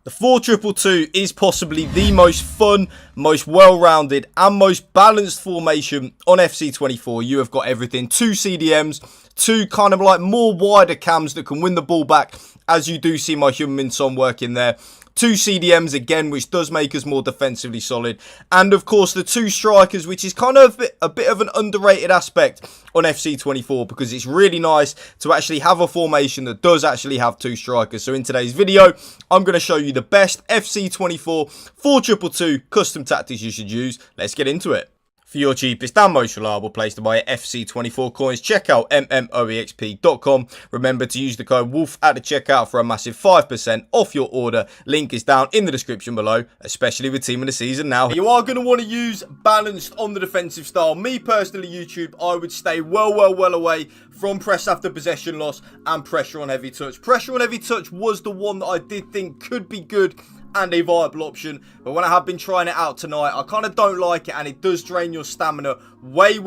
The 4-2-2 is possibly the most fun, most well-rounded and most balanced formation on FC24. You have got everything. 2 CDMs, 2 kind of like more wider cams that can win the ball back, as you do see my Heung-min Son working there. 2 CDMs again, which does make us more defensively solid. And of course, the 2 strikers, which is kind of a bit of an underrated aspect on FC24, because it's really nice to actually have a formation that does actually have 2 strikers. So in today's video, I'm going to show you the best FC24 4-2-2 custom tactics you should use. Let's get into it. For your cheapest and most reliable place to buy FC24 coins, check out mmoexp.com. Remember to use the code WOLF at the checkout for a massive 5% off your order. Link is down in the description below, especially with Team of the Season now. You are going to want to use balanced on the defensive style. Me personally, YouTube, I would stay well away from press after possession loss and pressure on heavy touch. Pressure on heavy touch was the one that I did think could be good and a viable option, but when I have been trying it out tonight, I kind of don't like it, and it does drain your stamina way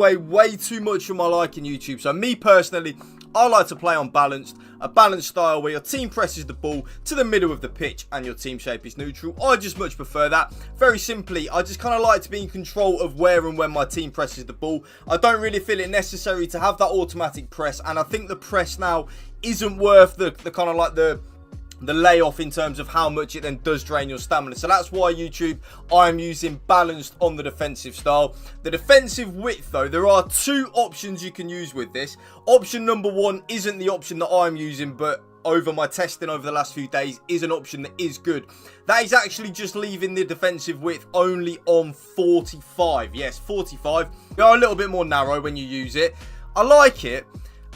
too much for my liking, YouTube. So me personally, I like to play on a balanced style where your team presses the ball to the middle of the pitch and your team shape is neutral. I just much prefer that. Very simply, I just kind of like to be in control of where and when my team presses the ball. I don't really feel it necessary to have that automatic press, and I think the press now isn't worth the kind of like the layoff in terms of how much it then does drain your stamina. So that's why, YouTube, I'm using balanced on the defensive style. The defensive width, though, there are 2 options you can use with this. Option number 1 isn't the option that I'm using, but over my testing over the last few days is an option that is good. That is actually just leaving the defensive width only on 45. Yes, 45. They are a little bit more narrow when you use it. I like it,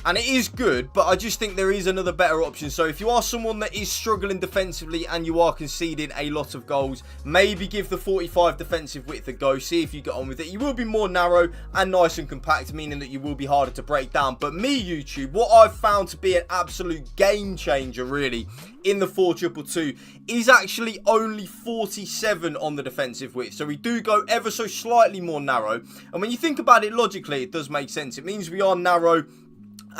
and it is good, but I just think there is another better option. So if you are someone that is struggling defensively and you are conceding a lot of goals, maybe give the 45 defensive width a go. See if you get on with it. You will be more narrow and nice and compact, meaning that you will be harder to break down. But me, YouTube, what I've found to be an absolute game changer, really, in the 4-2-2 is actually only 47 on the defensive width. So we do go ever so slightly more narrow. And when you think about it logically, it does make sense. It means we are narrow.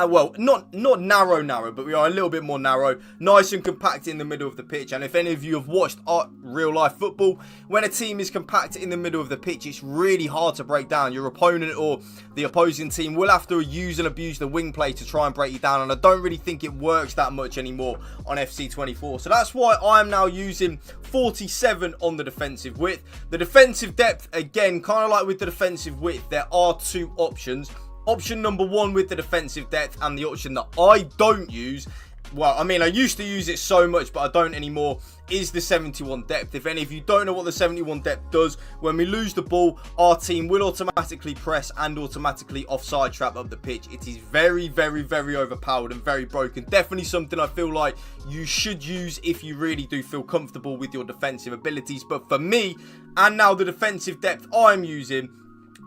Well, not narrow, but we are a little bit more narrow, nice and compact in the middle of the pitch. And if any of you have watched real life football, when a team is compact in the middle of the pitch, it's really hard to break down. Your opponent or the opposing team will have to use and abuse the wing play to try and break you down, and I don't really think it works that much anymore on FC24. So that's why I am now using 47 on the defensive width. The defensive depth, again, kind of like with the defensive width, there are 2 options. Option number 1 with the defensive depth, and the option that I don't use, well, I mean, I used to use it so much, but I don't anymore, is the 71 depth. If any of you don't know what the 71 depth does, when we lose the ball, our team will automatically press and automatically offside trap up the pitch. It is very overpowered and very broken. Definitely something I feel like you should use if you really do feel comfortable with your defensive abilities. But for me, and now the defensive depth I'm using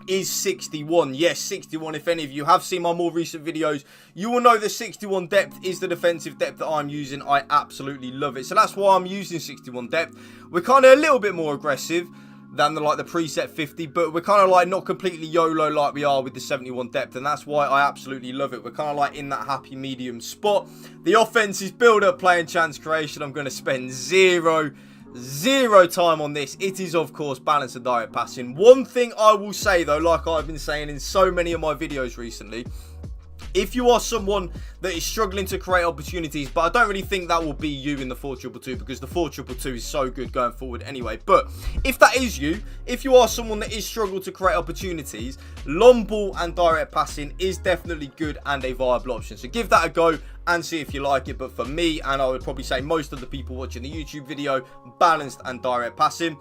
is 61. Yes, 61. If any of you have seen my more recent videos, you will know the 61 depth is the defensive depth that I'm using. I absolutely love it. So that's why I'm using 61 depth. We're kind of a little bit more aggressive than the preset 50, but we're kind of like not completely YOLO like we are with the 71 depth, and that's why I absolutely love it. We're kind of like in that happy medium spot. The offense is build up, play and chance creation. I'm going to spend zero time on this. It is, of course, balance and direct passing. One thing I will say, though, like I've been saying in so many of my videos recently, if you are someone that is struggling to create opportunities, but I don't really think that will be you in the 4-2-2, because the 4-2-2 is so good going forward anyway. But if that is you, if you are someone that is struggling to create opportunities, long ball and direct passing is definitely good and a viable option. So give that a go and see if you like it. But for me, and I would probably say most of the people watching the YouTube video, balanced and direct passing.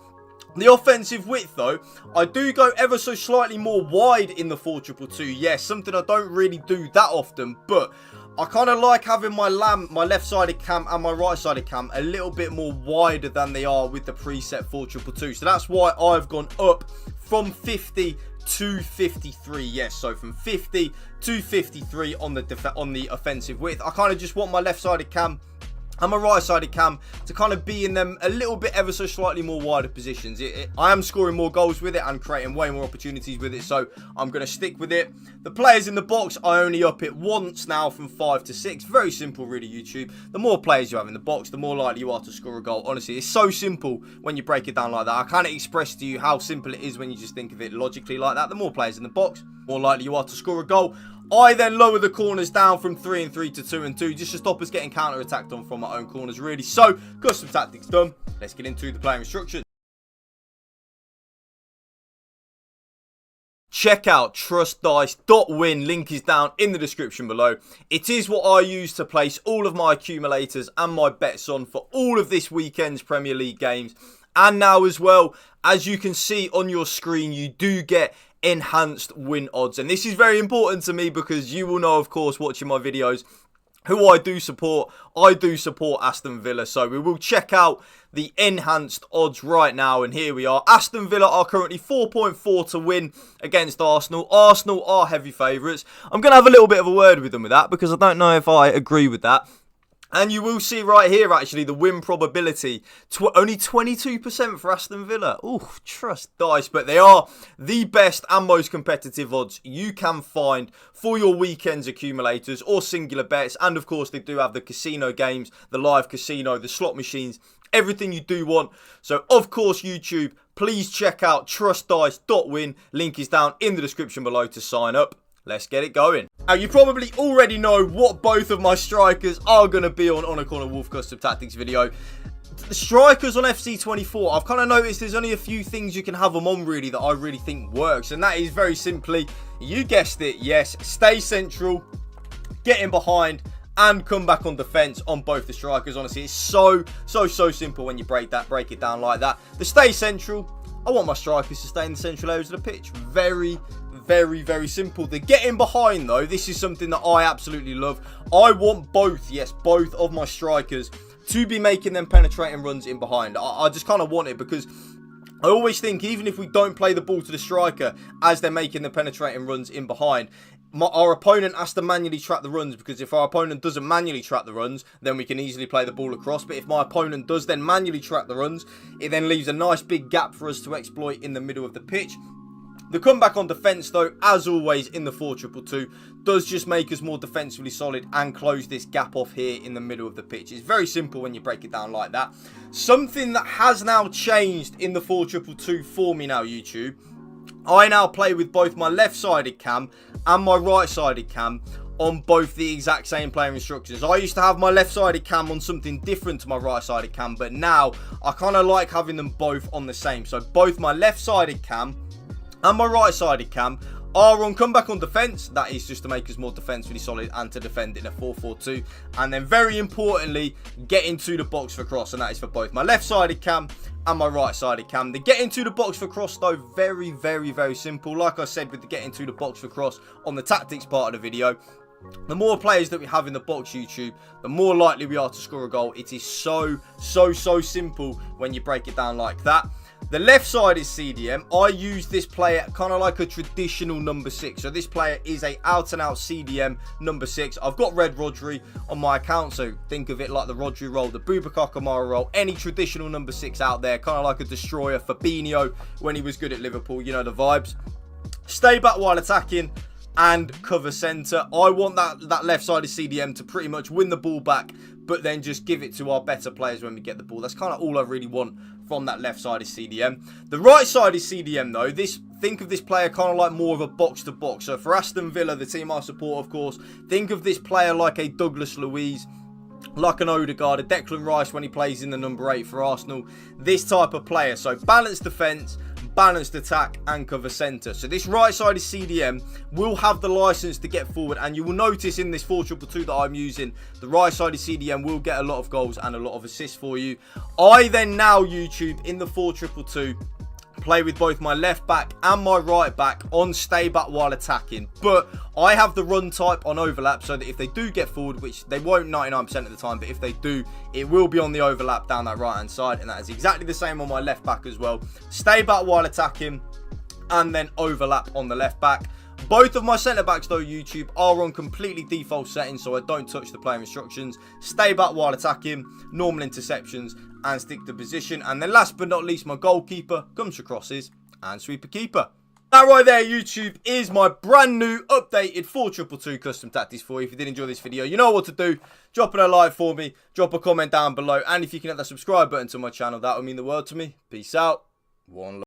The offensive width, though, I do go ever so slightly more wide in the 4-2-2. Yes, something I don't really do that often, but I kind of like having my left-sided cam and my right-sided cam a little bit more wider than they are with the preset 4-2-2. So that's why I've gone up from 50 to 53. Yes, so from 50 to 53 on the offensive width. I kind of just want my left-sided cam and my right-sided cam to kind of be in them a little bit ever so slightly more wider positions. I am scoring more goals with it and creating way more opportunities with it, so I'm going to stick with it. The players in the box, I only up it once now from 5 to 6. Very simple really, YouTube. The more players you have in the box, the more likely you are to score a goal. Honestly, it's so simple when you break it down like that. I can't express to you how simple it is when you just think of it logically like that. The more players in the box, more likely you are to score a goal. I then lower the corners down from 3 and 3 to 2 and 2 just to stop us getting counter-attacked on from our own corners, really. So, custom tactics done. Let's get into the player instructions. Check out trustdice.win. Link is down in the description below. It is what I use to place all of my accumulators and my bets on for all of this weekend's Premier League games. And now as well, as you can see on your screen, you do get enhanced win odds, and this is very important to me because you will know, of course, watching my videos, who I do support. I do support Aston Villa, so we will check out the enhanced odds right now, and here we are. Aston Villa are currently 4.4 to win against Arsenal. Arsenal are heavy favourites. I'm going to have a little bit of a word with them with that because I don't know if I agree with that. And you will see right here, actually, the win probability. Only 22% for Aston Villa. Ooh, trust dice. But they are the best and most competitive odds you can find for your weekend's accumulators or singular bets. And, of course, they do have the casino games, the live casino, the slot machines, everything you do want. So, of course, YouTube, please check out trustdice.win. Link is down in the description below to sign up. Let's get it going. Now, you probably already know what both of my strikers are going to be on a Connor Woolf custom tactics video. The strikers on FC24, I've kind of noticed there's only a few things you can have them on really that I really think works. And that is very simply, you guessed it, yes, stay central, get in behind, and come back on defense on both the strikers. Honestly, it's so simple when you break it down like that. The stay central, I want my strikers to stay in the central areas of the pitch. Very simple. The getting behind, though, this is something that I absolutely love. I want both, yes, both of my strikers to be making them penetrating runs in behind. I just kind of want it because I always think even if we don't play the ball to the striker as they're making the penetrating runs in behind, our opponent has to manually track the runs, because if our opponent doesn't manually track the runs, then we can easily play the ball across. But if my opponent does then manually track the runs, it then leaves a nice big gap for us to exploit in the middle of the pitch. The comeback on defence, though, as always in the 4-2-2, does just make us more defensively solid and close this gap off here in the middle of the pitch. It's very simple when you break it down like that. Something that has now changed in the 4-2-2 for me now, YouTube. I now play with both my left-sided cam and my right-sided cam on both the exact same player instructions. I used to have my left-sided cam on something different to my right-sided cam, but now I kind of like having them both on the same. So both my left-sided cam and my right-sided cam are on comeback on defence. That is just to make us more defensively solid and to defend in a 4-4-2. And then very importantly, get into the box for cross. And that is for both my left-sided cam and my right-sided cam. The get into the box for cross, though, very simple. Like I said with the get into the box for cross on the tactics part of the video, the more players that we have in the box, YouTube, the more likely we are to score a goal. It is so simple when you break it down like that. The left side is CDM. I use this player kind of like a traditional number 6. So this player is a out-and-out CDM number 6. I've got Red Rodri on my account, so think of it like the Rodri role, the Boubacar Kamara role, any traditional number 6 out there, kind of like a destroyer. Fabinho when he was good at Liverpool, you know the vibes. Stay back while attacking and cover centre. I want that left-sided CDM to pretty much win the ball back, but then just give it to our better players when we get the ball. That's kind of all I really want from that left-sided CDM. The right-sided CDM, though, think of this player kind of like more of a box-to-box. So for Aston Villa, the team I support, of course, think of this player like a Douglas Luiz, like an Odegaard, a Declan Rice when he plays in the number 8 for Arsenal. This type of player. So balanced defence, balanced attack and cover centre. So this right-sided CDM will have the license to get forward, and you will notice in this 4-2-2 that I'm using, the right-sided CDM will get a lot of goals and a lot of assists for you. I then now, YouTube, in the 4-2-2, play with both my left back and my right back on stay back while attacking, but I have the run type on overlap so that if they do get forward, which they won't 99% of the time, but if they do, it will be on the overlap down that right hand side, and that is exactly the same on my left back as well. Stay back while attacking and then overlap on the left back. Both of my centre-backs, though, YouTube, are on completely default settings, so I don't touch the player instructions. Stay back while attacking, normal interceptions, and stick to position. And then last but not least, my goalkeeper comes for crosses and sweeper keeper. That right there, YouTube, is my brand new updated 4-2-2 custom tactics for you. If you did enjoy this video, you know what to do. Drop a like for me, drop a comment down below, and if you can hit that subscribe button to my channel, that would mean the world to me. Peace out. One love.